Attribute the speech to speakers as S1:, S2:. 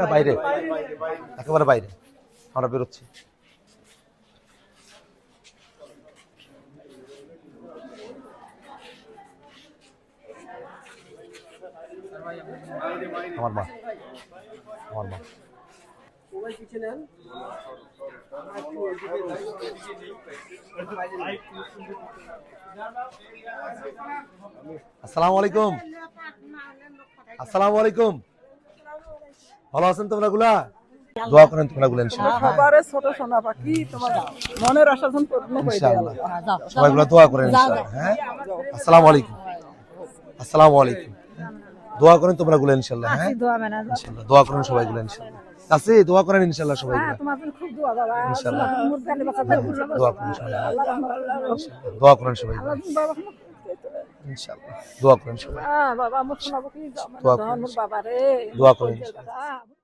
S1: না বাইরে? একেবারে বাইরে। আমরা বেরোচ্ছি। আমার মা। আসসালামু আলাইকুম। আসসালামু আলাইকুম। ভালো আছেন তোমরা গুলা? দোয়া করেন তোমরা গুলা ইনশাআল্লাহ।
S2: সবারে ছোট সোনা পাখি তোমার মনের আশা যখন পূর্ণ হয়ে যায়
S1: ইনশাআল্লাহ। সবাই গুলা দোয়া করেন ইনশাআল্লাহ। হ্যাঁ, আসসালামু আলাইকুম। আসসালামু আলাইকুম। দোয়া করেন তোমরা গুলা ইনশাআল্লাহ। হ্যাঁ, ইনশাআল্লাহ দোয়া করেন সবাই গুলা ইনশাআল্লাহ। আছে দোয়া করেন ইনশাআল্লাহ সবাই গুলা।
S2: তোমার জন্য খুব দোয়া বাবা
S1: ইনশাআল্লাহ।
S2: মুরগানি বাচ্চাদের
S1: দোয়া করেন সবাই। দোয়া করেন সবাই গুলা ইনশাআল্লাহ। দোয়া করেন সবাই।
S2: বাবা আমার সোনা পাখি
S1: দোয়া করেন।
S2: বাবা রে
S1: দোয়া করেন ইনশাআল্লাহ।